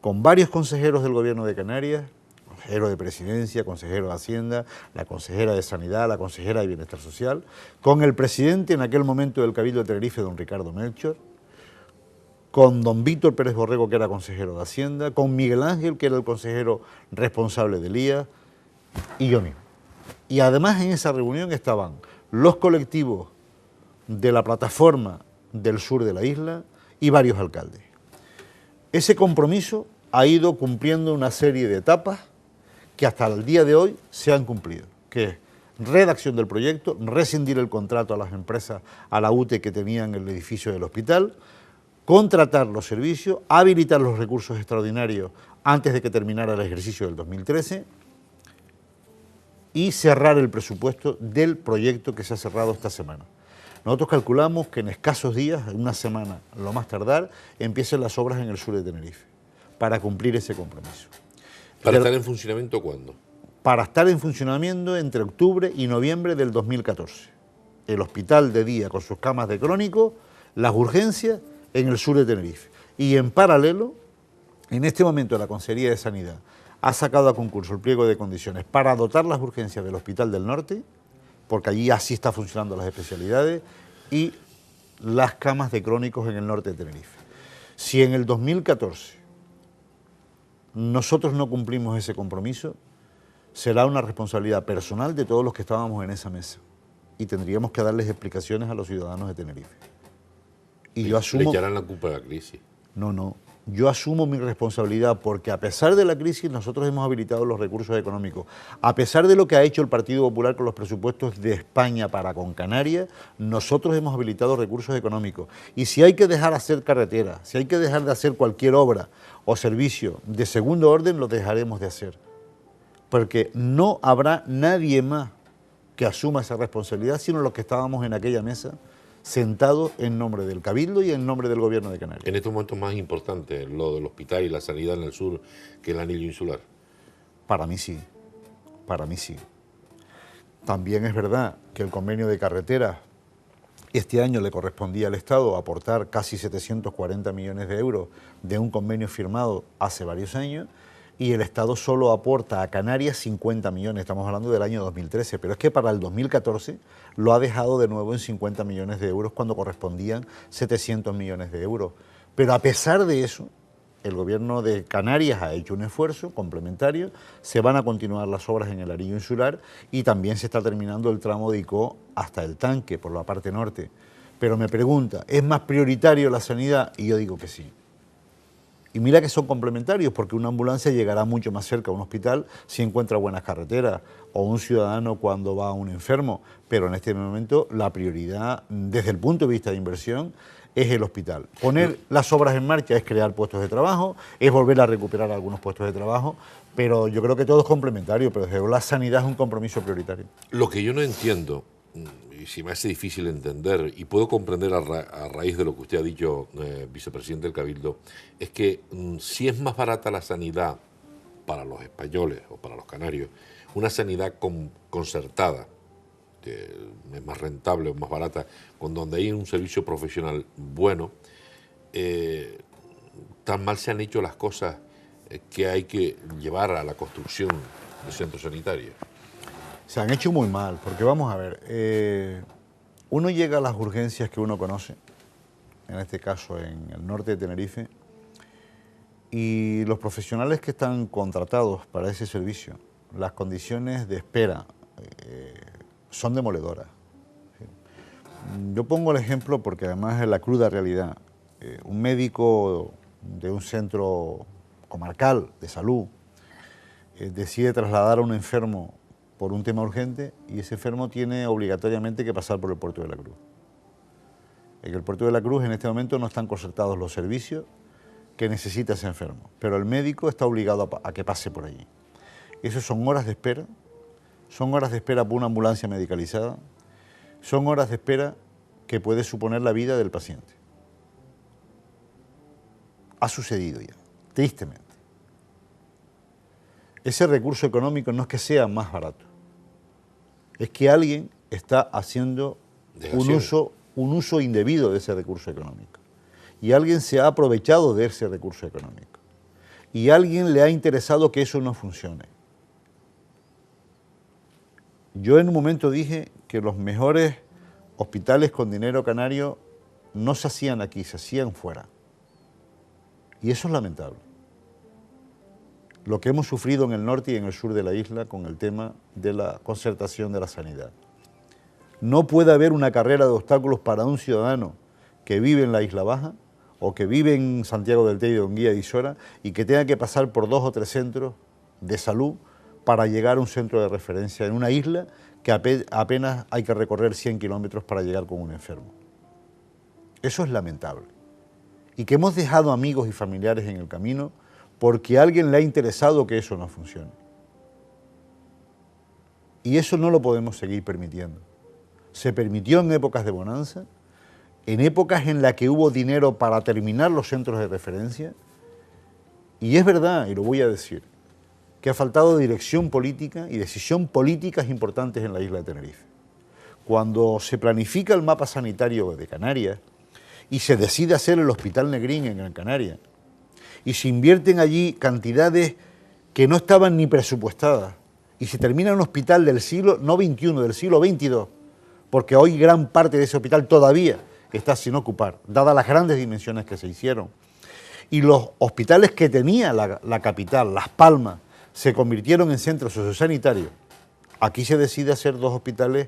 con varios consejeros del gobierno de Canarias, consejero de Presidencia, consejero de Hacienda, la consejera de Sanidad, la consejera de Bienestar Social, con el presidente en aquel momento del Cabildo de Tenerife, don Ricardo Melchor, con don Víctor Pérez Borrego, que era consejero de Hacienda, con Miguel Ángel, que era el consejero responsable del IA, y yo mismo. Y además en esa reunión estaban los colectivos de la plataforma del sur de la isla y varios alcaldes. Ese compromiso ha ido cumpliendo una serie de etapas que hasta el día de hoy se han cumplido, que es redacción del proyecto, rescindir el contrato a las empresas, a la UTE que tenían el edificio del hospital, contratar los servicios, habilitar los recursos extraordinarios antes de que terminara el ejercicio del 2013 y cerrar el presupuesto del proyecto que se ha cerrado esta semana. Nosotros calculamos que en escasos días, en una semana, lo más tardar, empiecen las obras en el sur de Tenerife, para cumplir ese compromiso. ¿Para estar en funcionamiento cuándo? Para estar en funcionamiento entre octubre y noviembre del 2014. El hospital de día con sus camas de crónico, las urgencias en el sur de Tenerife. Y en paralelo, en este momento la Consejería de Sanidad ha sacado a concurso el pliego de condiciones para dotar las urgencias del Hospital del Norte, porque allí así está funcionando las especialidades, y las camas de crónicos en el norte de Tenerife. Si en el 2014 nosotros no cumplimos ese compromiso, será una responsabilidad personal de todos los que estábamos en esa mesa y tendríamos que darles explicaciones a los ciudadanos de Tenerife. Y yo asumo... ¿Le echarán la culpa de la crisis? No. Yo asumo mi responsabilidad porque a pesar de la crisis nosotros hemos habilitado los recursos económicos. A pesar de lo que ha hecho el Partido Popular con los presupuestos de España para con Canarias, nosotros hemos habilitado recursos económicos. Y si hay que dejar de hacer carreteras, si hay que dejar de hacer cualquier obra o servicio de segundo orden, lo dejaremos de hacer. Porque no habrá nadie más que asuma esa responsabilidad, sino los que estábamos en aquella mesa, sentados en nombre del Cabildo y en nombre del Gobierno de Canarias. En estos momentos más importante lo del hospital y la sanidad en el sur que el anillo insular. Para mí sí, para mí sí. También es verdad que el convenio de carreteras, este año le correspondía al Estado aportar casi 740 millones de euros de un convenio firmado hace varios años, y el Estado solo aporta a Canarias 50 millones, estamos hablando del año 2013, pero es que para el 2014 lo ha dejado de nuevo en 50 millones de euros cuando correspondían 700 millones de euros. Pero a pesar de eso, el Gobierno de Canarias ha hecho un esfuerzo complementario, se van a continuar las obras en el anillo insular y también se está terminando el tramo de Icó hasta el tanque por la parte norte. Pero me pregunta, ¿es más prioritario la sanidad? Y yo digo que sí. Y mira que son complementarios, porque una ambulancia llegará mucho más cerca a un hospital si encuentra buenas carreteras, o un ciudadano cuando va a un enfermo, pero en este momento la prioridad, desde el punto de vista de inversión, es el hospital. Poner las obras en marcha es crear puestos de trabajo, es volver a recuperar algunos puestos de trabajo, pero yo creo que todo es complementario, pero desde luego la sanidad es un compromiso prioritario. Lo que yo no entiendo, y si me hace difícil entender, y puedo comprender a raíz de lo que usted ha dicho, vicepresidente del Cabildo, es que si es más barata la sanidad para los españoles o para los canarios, una sanidad concertada, que es más rentable o más barata, con donde hay un servicio profesional bueno, tan mal se han hecho las cosas que hay que llevar a la construcción de centros sanitarios. Se han hecho muy mal, porque vamos a ver, uno llega a las urgencias que uno conoce, en este caso en el norte de Tenerife, y los profesionales que están contratados para ese servicio, las condiciones de espera son demoledoras. Yo pongo el ejemplo porque además es la cruda realidad. Un médico de un centro comarcal de salud decide trasladar a un enfermo por un tema urgente y ese enfermo tiene obligatoriamente que pasar por el Puerto de la Cruz. En el Puerto de la Cruz en este momento no están concertados los servicios que necesita ese enfermo, pero el médico está obligado a que pase por allí. Eso son horas de espera por una ambulancia medicalizada, son horas de espera que puede suponer la vida del paciente. Ha sucedido ya, tristemente. Ese recurso económico no es que sea más barato, es que alguien está haciendo un uso indebido de ese recurso económico. Y alguien se ha aprovechado de ese recurso económico. Y a alguien le ha interesado que eso no funcione. Yo en un momento dije que los mejores hospitales con dinero canario no se hacían aquí, se hacían fuera. Y eso es lamentable. Lo que hemos sufrido en el norte y en el sur de la isla con el tema de la concertación de la sanidad. No puede haber una carrera de obstáculos para un ciudadano que vive en la Isla Baja o que vive en Santiago del Teide, Onguía y Sora y que tenga que pasar por 2 o 3 centros de salud para llegar a un centro de referencia en una isla que apenas hay que recorrer 100 kilómetros para llegar con un enfermo. Eso es lamentable. Y que hemos dejado amigos y familiares en el camino porque a alguien le ha interesado que eso no funcione. Y eso no lo podemos seguir permitiendo. se permitió en épocas de bonanza, en épocas en las que hubo dinero para terminar los centros de referencia, y es verdad, y lo voy a decir, que ha faltado dirección política y decisión políticas importantes en la isla de Tenerife. Cuando se planifica el mapa sanitario de Canarias y se decide hacer el Hospital Negrín en Gran Canaria, y se invierten allí cantidades que no estaban ni presupuestadas, y se termina un hospital del siglo, no XXI, del siglo XXII, porque hoy gran parte de ese hospital todavía está sin ocupar, dadas las grandes dimensiones que se hicieron. Y los hospitales que tenía la capital, Las Palmas, se convirtieron en centros sociosanitarios. Aquí se decide hacer dos hospitales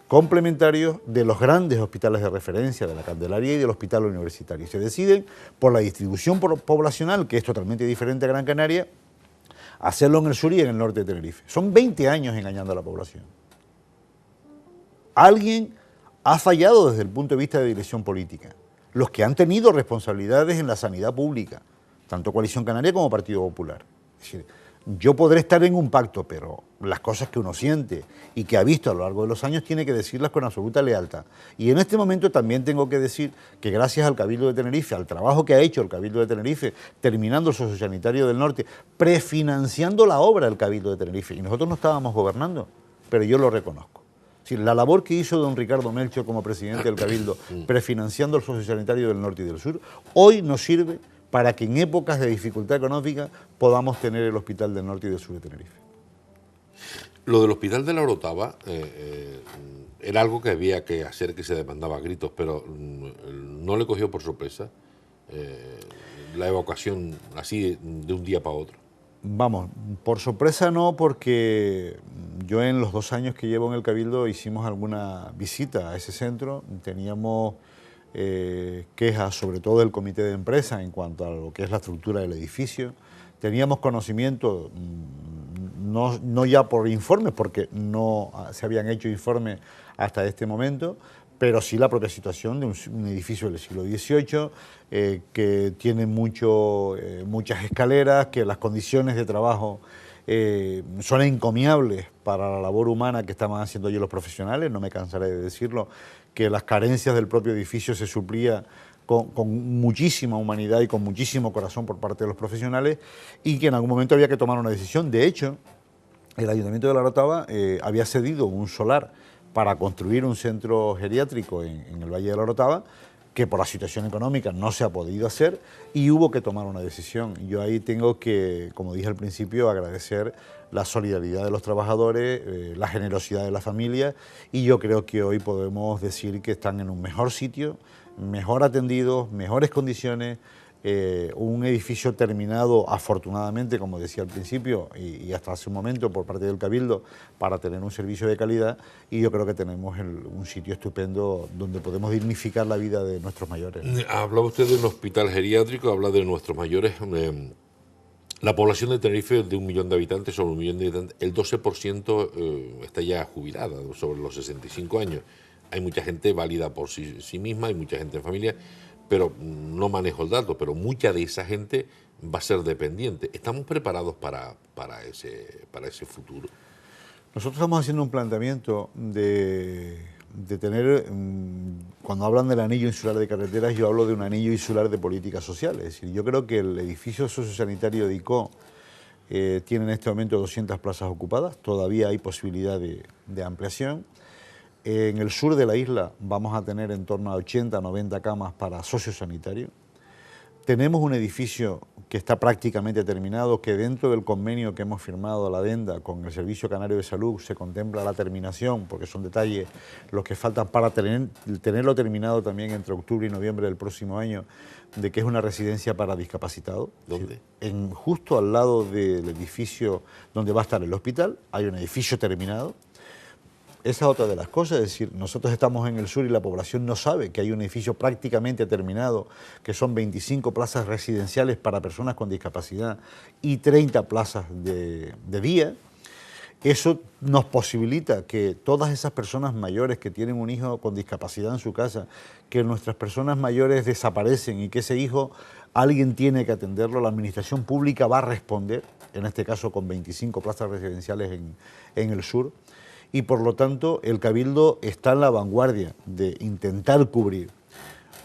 complementarios de los grandes hospitales de referencia, de la Candelaria y del Hospital Universitario. Se deciden, por la distribución poblacional, que es totalmente diferente a Gran Canaria, hacerlo en el sur y en el norte de Tenerife. Son 20 años engañando a la población. Alguien ha fallado desde el punto de vista de dirección política. Los que han tenido responsabilidades en la sanidad pública, tanto Coalición Canaria como Partido Popular. Es decir, yo podré estar en un pacto, pero las cosas que uno siente y que ha visto a lo largo de los años tiene que decirlas con absoluta lealtad. Y en este momento también tengo que decir que gracias al Cabildo de Tenerife, al trabajo que ha hecho el Cabildo de Tenerife, terminando el sociosanitario del norte, prefinanciando la obra del Cabildo de Tenerife, y nosotros no estábamos gobernando, pero yo lo reconozco. Es decir, la labor que hizo don Ricardo Melchor como presidente del Cabildo, prefinanciando el sociosanitario del norte y del sur, hoy nos sirve para que en épocas de dificultad económica podamos tener el Hospital del Norte y del Sur de Tenerife. Lo del Hospital de la Orotava era algo que había que hacer, que se demandaba a gritos, pero no le cogió por sorpresa la evacuación así de un día para otro. Vamos, por sorpresa no, porque yo en los 2 años que llevo en el Cabildo hicimos alguna visita a ese centro, teníamos quejas sobre todo del comité de empresa en cuanto a lo que es la estructura del edificio, teníamos conocimiento, no ya por informes, porque no se habían hecho informes hasta este momento, pero sí la propia situación de un edificio del siglo XVIII, que tiene muchas escaleras, que las condiciones de trabajo son encomiables para la labor humana que estaban haciendo allí los profesionales, no me cansaré de decirlo, que las carencias del propio edificio se suplía con muchísima humanidad y con muchísimo corazón por parte de los profesionales, y que en algún momento había que tomar una decisión. De hecho, el Ayuntamiento de La Orotava había cedido un solar para construir un centro geriátrico en el Valle de La Orotava, que por la situación económica no se ha podido hacer y hubo que tomar una decisión. Yo ahí tengo que, como dije al principio, agradecer la solidaridad de los trabajadores, la generosidad de la familia, y yo creo que hoy podemos decir que están en un mejor sitio, mejor atendidos, mejores condiciones, un edificio terminado afortunadamente, como decía al principio, y hasta hace un momento por parte del Cabildo, para tener un servicio de calidad, y yo creo que tenemos un sitio estupendo donde podemos dignificar la vida de nuestros mayores. Hablaba usted de un hospital geriátrico, habla de nuestros mayores. La población de Tenerife, de 1 millón de habitantes, sobre 1 millón de habitantes, el 12% está ya jubilada, sobre los 65 años. Hay mucha gente válida por sí misma, hay mucha gente en familia, pero no manejo el dato, pero mucha de esa gente va a ser dependiente. ¿Estamos preparados para ese futuro? Nosotros estamos haciendo un planteamiento de tener, cuando hablan del anillo insular de carreteras, yo hablo de un anillo insular de políticas sociales. Es decir, yo creo que el edificio sociosanitario de ICO tiene en este momento 200 plazas ocupadas, todavía hay posibilidad de ampliación. En el sur de la isla vamos a tener en torno a 80 90 camas para sociosanitario. Tenemos un edificio que está prácticamente terminado, que dentro del convenio que hemos firmado, la adenda, con el Servicio Canario de Salud, se contempla la terminación, porque son detalles los que faltan para tenerlo terminado también entre octubre y noviembre del próximo año, de que es una residencia para discapacitados. ¿Dónde? Justo al lado del edificio donde va a estar el hospital, hay un edificio terminado. Esa es otra de las cosas, es decir, nosotros estamos en el sur y la población no sabe que hay un edificio prácticamente terminado, que son 25 plazas residenciales para personas con discapacidad y 30 plazas de día. Eso nos posibilita que todas esas personas mayores que tienen un hijo con discapacidad en su casa, que nuestras personas mayores desaparecen y que ese hijo alguien tiene que atenderlo, la administración pública va a responder, en este caso con 25 plazas residenciales en el sur. y por lo tanto el Cabildo está en la vanguardia de intentar cubrir.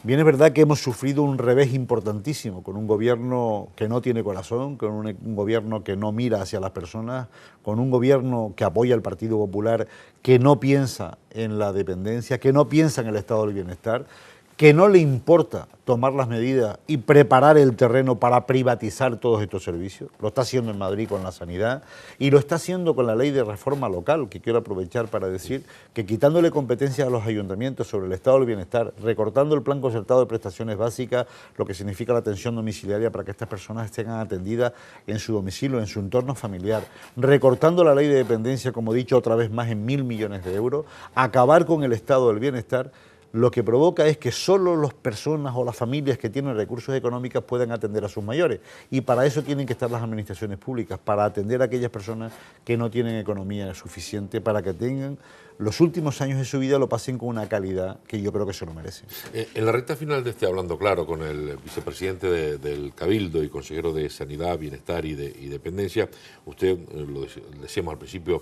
Bien es verdad que hemos sufrido un revés importantísimo con un gobierno que no tiene corazón, con un gobierno que no mira hacia las personas, con un gobierno que apoya al Partido Popular, que no piensa en la dependencia, que no piensa en el estado del bienestar, que no le importa tomar las medidas y preparar el terreno para privatizar todos estos servicios. Lo está haciendo en Madrid con la sanidad y lo está haciendo con la ley de reforma local, que quiero aprovechar para decir que quitándole competencias a los ayuntamientos sobre el estado del bienestar, recortando el plan concertado de prestaciones básicas, lo que significa la atención domiciliaria para que estas personas estén atendidas en su domicilio, en su entorno familiar, recortando la ley de dependencia, como he dicho otra vez más, en 1.000 millones de euros, acabar con el estado del bienestar, lo que provoca es que solo las personas o las familias que tienen recursos económicos puedan atender a sus mayores. Y para eso tienen que estar las administraciones públicas, para atender a aquellas personas que no tienen economía suficiente, para que tengan los últimos años de su vida lo pasen con una calidad que yo creo que se lo merecen. En la recta final de Hablando Claro, con el vicepresidente del Cabildo y consejero de Sanidad, Bienestar y Dependencia, usted, lo decíamos al principio,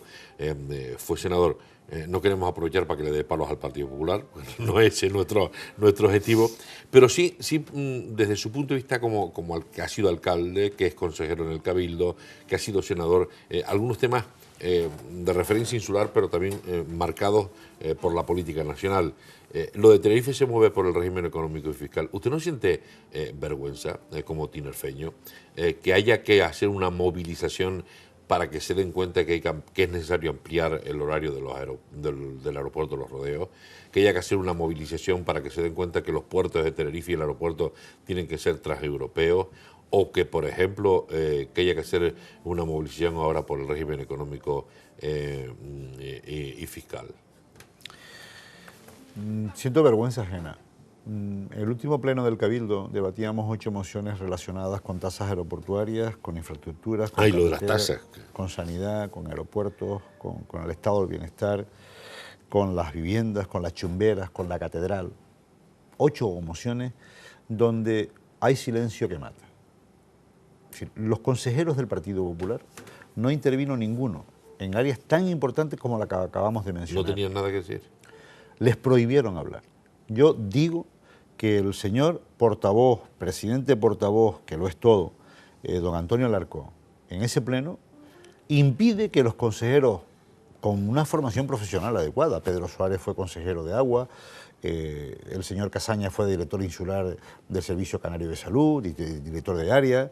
fue senador. No queremos aprovechar para que le dé palos al Partido Popular, no es ese nuestro objetivo, pero sí desde su punto de vista como que ha sido alcalde, que es consejero en el Cabildo, que ha sido senador, algunos temas de referencia insular, pero también marcados por la política nacional. Lo de Tenerife se mueve por el régimen económico y fiscal. ¿Usted no siente vergüenza, como tinerfeño, que haya que hacer una movilización para que se den cuenta que es necesario ampliar el horario del aeropuerto de Los Rodeos, que haya que hacer una movilización para que se den cuenta que los puertos de Tenerife y el aeropuerto tienen que ser transeuropeos, o que, por ejemplo, que haya que hacer una movilización ahora por el régimen económico y fiscal? Siento vergüenza ajena. El último pleno del Cabildo debatíamos 8 mociones relacionadas con tasas aeroportuarias, con infraestructuras, con lo de las tasas, con sanidad, con aeropuertos, con el estado del bienestar, con las viviendas, con las chumberas, con la catedral. 8 mociones donde hay silencio que mata. Los consejeros del Partido Popular no intervino ninguno en áreas tan importantes como la que acabamos de mencionar. No tenían nada que decir. Les prohibieron hablar. Yo digo que el señor portavoz, presidente portavoz, que lo es todo, don Antonio Alarcón, en ese pleno, impide que los consejeros con una formación profesional adecuada, Pedro Suárez fue consejero de agua, el señor Casaña fue director insular del Servicio Canario de Salud, director de área,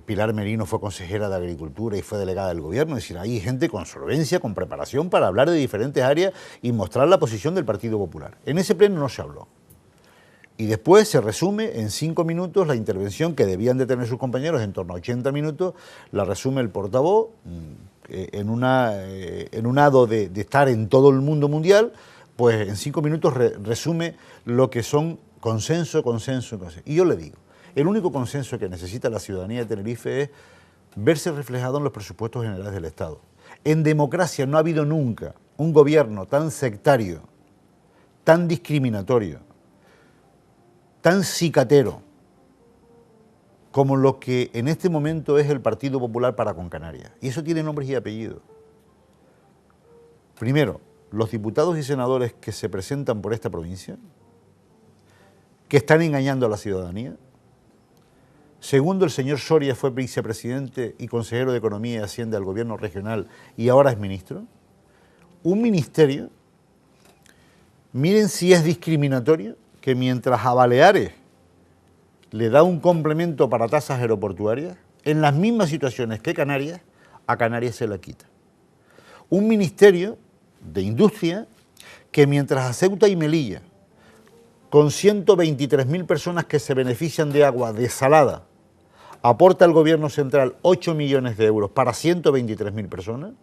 Pilar Merino fue consejera de Agricultura y fue delegada del gobierno. Es decir, hay gente con solvencia, con preparación para hablar de diferentes áreas y mostrar la posición del Partido Popular. En ese pleno no se habló. Y después se resume en 5 minutos la intervención que debían de tener sus compañeros en torno a 80 minutos, la resume el portavoz en un hado de estar en todo el mundo mundial, pues en 5 minutos resume lo que son consenso. Y yo le digo, el único consenso que necesita la ciudadanía de Tenerife es verse reflejado en los presupuestos generales del Estado. En democracia no ha habido nunca un gobierno tan sectario, tan discriminatorio, tan cicatero como lo que en este momento es el Partido Popular para con Canarias. Y eso tiene nombres y apellidos. Primero, los diputados y senadores que se presentan por esta provincia, que están engañando a la ciudadanía. Segundo, el señor Soria fue vicepresidente y consejero de Economía y Hacienda del gobierno regional y ahora es ministro. Un ministerio, miren si es discriminatorio, que mientras a Baleares le da un complemento para tasas aeroportuarias, en las mismas situaciones que Canarias, a Canarias se la quita. Un ministerio de Industria que mientras a Ceuta y Melilla, con 123.000 personas que se benefician de agua desalada, aporta al gobierno central 8 millones de euros para 123.000 personas,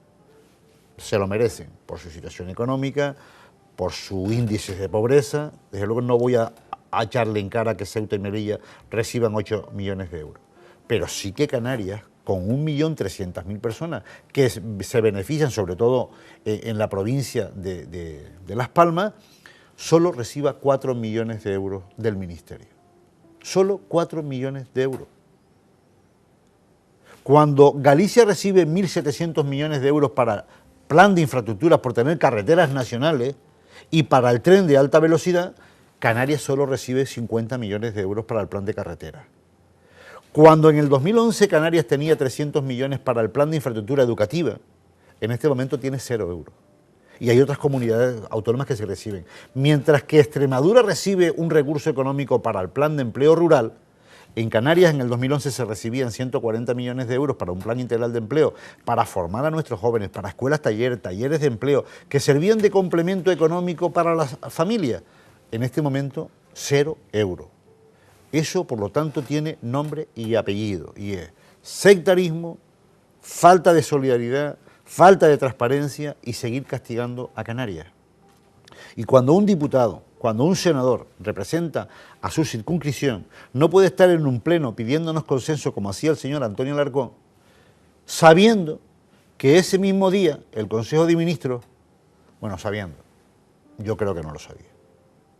se lo merecen por su situación económica, por su índice de pobreza. Desde luego no voy a echarle en cara que Ceuta y Melilla reciban 8 millones de euros. Pero sí que Canarias, con 1.300.000 personas que se benefician, sobre todo en la provincia de Las Palmas, solo reciba 4 millones de euros del Ministerio. Solo 4 millones de euros. Cuando Galicia recibe 1.700 millones de euros para plan de infraestructuras, por tener carreteras nacionales, y para el tren de alta velocidad, Canarias solo recibe 50 millones de euros para el plan de carreteras. Cuando en el 2011 Canarias tenía 300 millones para el plan de infraestructura educativa, en este momento tiene 0 euros. Y hay otras comunidades autónomas que se reciben. Mientras que Extremadura recibe un recurso económico para el plan de empleo rural, en Canarias en el 2011 se recibían 140 millones de euros para un plan integral de empleo, para formar a nuestros jóvenes, para escuelas talleres de empleo, que servían de complemento económico para las familias. En este momento, 0 euros. Eso, por lo tanto, tiene nombre y apellido, y es sectarismo, falta de solidaridad, falta de transparencia y seguir castigando a Canarias. Y cuando un diputado, cuando un senador representa a su circunscripción, no puede estar en un pleno pidiéndonos consenso como hacía el señor Antonio Alarcón, sabiendo que ese mismo día el Consejo de Ministros, bueno, sabiendo, yo creo que no lo sabía.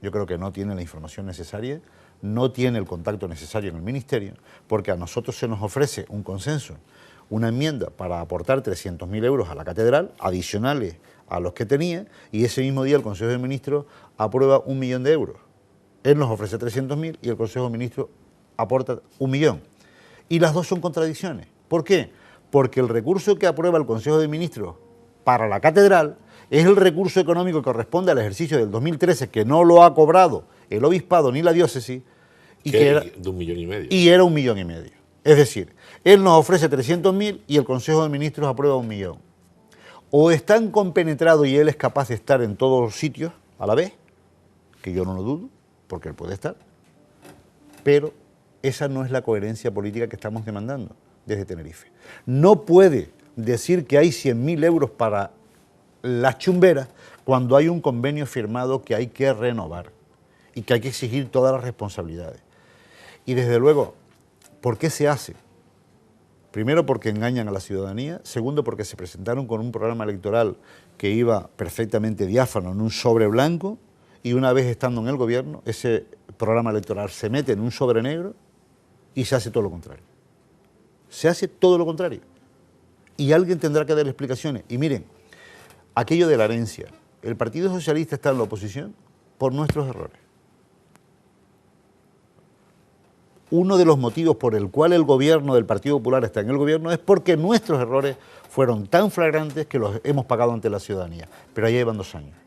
Yo creo que no tiene la información necesaria, no tiene el contacto necesario en el Ministerio, porque a nosotros se nos ofrece un consenso, una enmienda para aportar 300.000 euros a la catedral, adicionales a los que tenía, y ese mismo día el Consejo de Ministros aprueba 1 millón de euros. Él nos ofrece 300.000 y el Consejo de Ministros aporta 1 millón. Y las dos son contradicciones. ¿Por qué? Porque el recurso que aprueba el Consejo de Ministros para la catedral es el recurso económico que corresponde al ejercicio del 2013, que no lo ha cobrado el obispado ni la diócesis, y que era de 1,5 millones. Y era 1,5 millones. Es decir, él nos ofrece 300.000 y el Consejo de Ministros aprueba 1 millón. O es tan compenetrado y él es capaz de estar en todos los sitios a la vez, que yo no lo dudo, porque él puede estar, pero esa no es la coherencia política que estamos demandando desde Tenerife. No puede decir que hay 100.000 euros para las chumberas cuando hay un convenio firmado que hay que renovar y que hay que exigir todas las responsabilidades. Y desde luego, ¿por qué se hace? Primero, porque engañan a la ciudadanía. Segundo, porque se presentaron con un programa electoral que iba perfectamente diáfano en un sobre blanco, y una vez estando en el gobierno, ese programa electoral se mete en un sobre negro y se hace todo lo contrario. Se hace todo lo contrario. Y alguien tendrá que dar explicaciones. Y miren, aquello de la herencia. El Partido Socialista está en la oposición por nuestros errores. Uno de los motivos por el cual el gobierno del Partido Popular está en el gobierno es porque nuestros errores fueron tan flagrantes que los hemos pagado ante la ciudadanía. Pero ya llevan 2 años.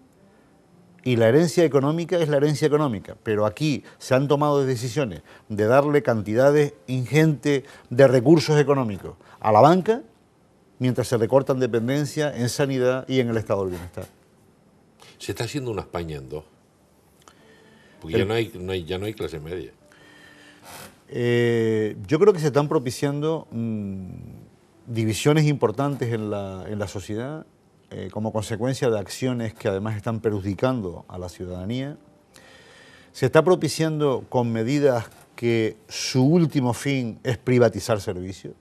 Y la herencia económica es la herencia económica, pero aquí se han tomado decisiones de darle cantidades ingentes de recursos económicos a la banca, mientras se recortan dependencia en sanidad y en el estado del bienestar. Se está haciendo una España en dos, porque ya no hay clase media. Yo creo que se están propiciando divisiones importantes en la sociedad, como consecuencia de acciones que además están perjudicando a la ciudadanía. Se está propiciando con medidas que su último fin es privatizar servicios.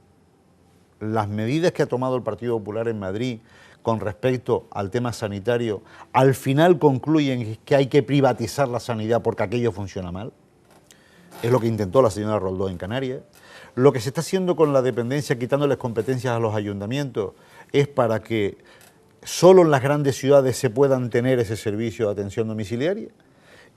Las medidas que ha tomado el Partido Popular en Madrid con respecto al tema sanitario, al final concluyen que hay que privatizar la sanidad porque aquello funciona mal. Es lo que intentó la señora Roldós en Canarias. Lo que se está haciendo con la dependencia, quitándoles competencias a los ayuntamientos, es para que solo en las grandes ciudades se puedan tener ese servicio de atención domiciliaria,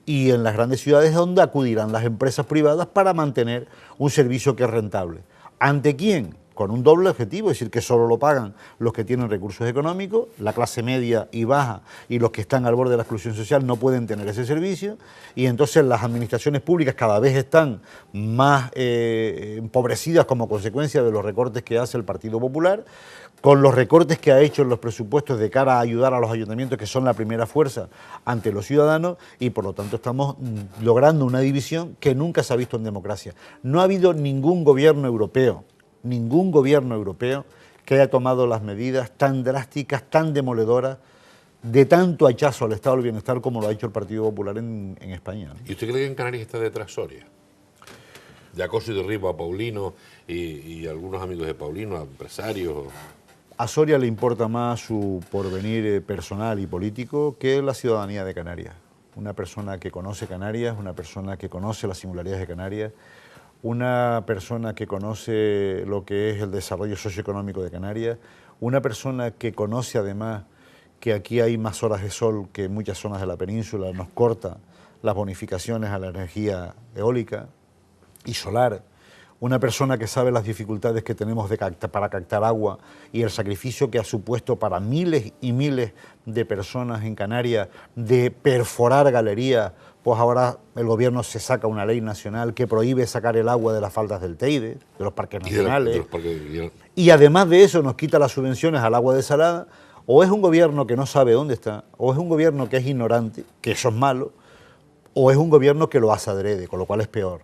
y en las grandes ciudades es donde acudirán las empresas privadas para mantener un servicio que es rentable. ¿Ante quién? Con un doble objetivo, es decir, que solo lo pagan los que tienen recursos económicos, la clase media y baja, y los que están al borde de la exclusión social no pueden tener ese servicio, y entonces las administraciones públicas cada vez están más empobrecidas como consecuencia de los recortes que hace el Partido Popular, con los recortes que ha hecho en los presupuestos de cara a ayudar a los ayuntamientos, que son la primera fuerza ante los ciudadanos, y por lo tanto estamos logrando una división que nunca se ha visto en democracia. No ha habido ningún gobierno europeo que haya tomado las medidas tan drásticas, tan demoledoras, de tanto hachazo al estado del bienestar como lo ha hecho el Partido Popular en España, ¿no? ¿Y usted cree que en Canarias está detrás Soria? De acoso y derribo a Paulino y algunos amigos de Paulino, a empresarios. A Soria le importa más su porvenir personal y político que la ciudadanía de Canarias. Una persona que conoce Canarias, una persona que conoce las singularidades de Canarias, una persona que conoce lo que es el desarrollo socioeconómico de Canarias, una persona que conoce además que aquí hay más horas de sol que en muchas zonas de la península, nos corta las bonificaciones a la energía eólica y solar, una persona que sabe las dificultades que tenemos para captar agua y el sacrificio que ha supuesto para miles y miles de personas en Canarias de perforar galerías, pues ahora el gobierno se saca una ley nacional que prohíbe sacar el agua de las faldas del Teide, de los parques nacionales, y además de eso nos quita las subvenciones al agua desalada. O es un gobierno que no sabe dónde está, o es un gobierno que es ignorante, que eso es malo, o es un gobierno que lo hace adrede, con lo cual es peor.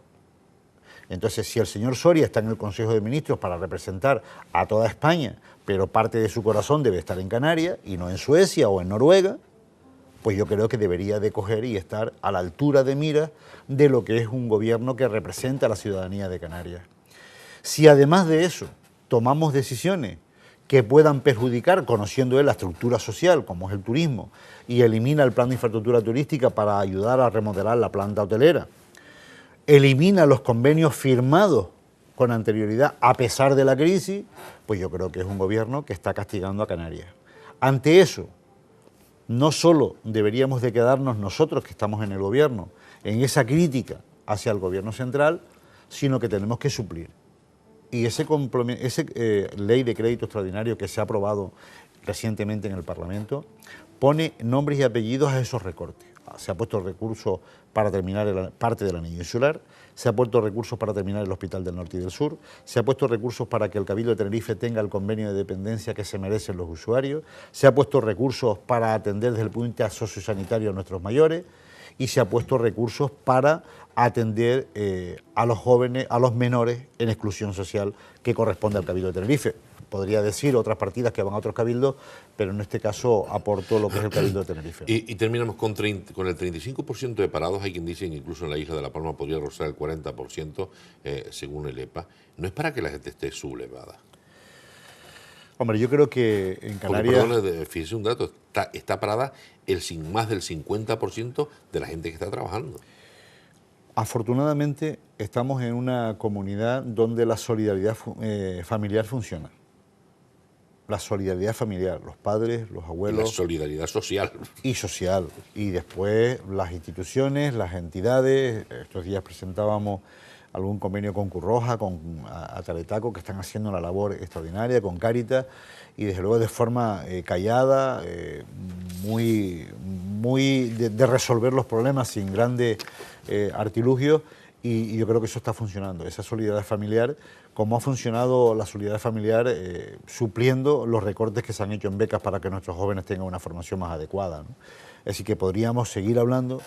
Entonces, si el señor Soria está en el Consejo de Ministros para representar a toda España, pero parte de su corazón debe estar en Canarias y no en Suecia o en Noruega, pues yo creo que debería de coger y estar a la altura de miras de lo que es un gobierno que representa a la ciudadanía de Canarias. Si además de eso tomamos decisiones que puedan perjudicar, conociendo él la estructura social, como es el turismo, y elimina el plan de infraestructura turística para ayudar a remodelar la planta hotelera, elimina los convenios firmados con anterioridad a pesar de la crisis, pues yo creo que es un gobierno que está castigando a Canarias. Ante eso, no solo deberíamos de quedarnos nosotros que estamos en el gobierno en esa crítica hacia el gobierno central, sino que tenemos que suplir. Y ese ley de crédito extraordinario que se ha aprobado recientemente en el Parlamento pone nombres y apellidos a esos recortes. Se ha puesto recursos para terminar parte del anillo insular, se ha puesto recursos para terminar el Hospital del Norte y del Sur, se ha puesto recursos para que el Cabildo de Tenerife tenga el convenio de dependencia que se merecen los usuarios, se ha puesto recursos para atender desde el punto de vista sociosanitario a nuestros mayores y se ha puesto recursos para atender a los jóvenes, a los menores en exclusión social que corresponde al Cabildo de Tenerife. Podría decir otras partidas que van a otros cabildos, pero en este caso aporto lo que es el Cabildo de Tenerife. Y terminamos con el 35% de parados. Hay quien dice que incluso en la isla de La Palma podría rozar el 40%, según el EPA. ¿No es para que la gente esté sublevada? Hombre, yo creo que en Canarias... Porque, perdón, fíjese un dato, está parada más del 50% de la gente que está trabajando. Afortunadamente estamos en una comunidad donde la solidaridad familiar funciona. La solidaridad familiar, los padres, los abuelos... Y la solidaridad social. Y social. Y después las instituciones, las entidades. Estos días presentábamos algún convenio con Cruz Roja, con Ataletaco, que están haciendo una labor extraordinaria, con Cáritas, y desde luego de forma callada, muy de resolver los problemas sin grandes artilugios, y yo creo que eso está funcionando, esa solidaridad familiar, como ha funcionado la solidaridad familiar supliendo los recortes que se han hecho en becas para que nuestros jóvenes tengan una formación más adecuada, ¿no? Así que podríamos seguir hablando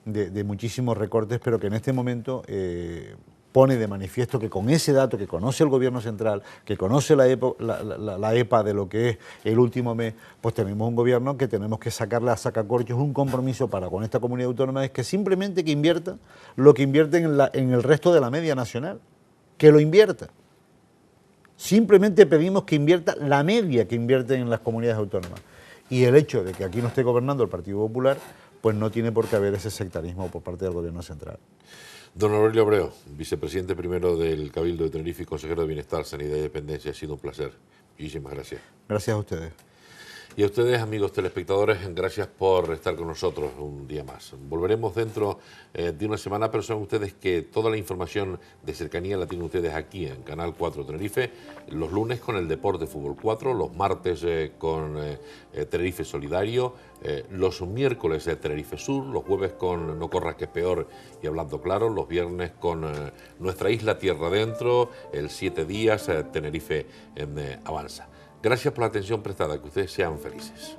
de muchísimos recortes, pero que en este momento pone de manifiesto que con ese dato que conoce el gobierno central, que conoce la EPA de lo que es el último mes, pues tenemos un gobierno que tenemos que sacarle a sacacorchos un compromiso para con esta comunidad autónoma, es que simplemente que invierta lo que invierte en el resto de la media nacional, que lo invierta. Simplemente pedimos que invierta la media que invierten en las comunidades autónomas. Y el hecho de que aquí no esté gobernando el Partido Popular, pues no tiene por qué haber ese sectarismo por parte del gobierno central. Don Aurelio Abreu, vicepresidente primero del Cabildo de Tenerife y consejero de Bienestar, Sanidad y Dependencia, ha sido un placer. Muchísimas gracias. Gracias a ustedes. Y a ustedes, amigos telespectadores, gracias por estar con nosotros un día más. Volveremos dentro de una semana, pero saben ustedes que toda la información de cercanía la tienen ustedes aquí en Canal 4 Tenerife, los lunes con el Deporte Fútbol 4, los martes con Tenerife Solidario, los miércoles Tenerife Sur, los jueves con No Corras que es Peor y Hablando Claro, los viernes con Nuestra Isla Tierra Adentro, el 7 días Tenerife Avanza. Gracias por la atención prestada, que ustedes sean felices.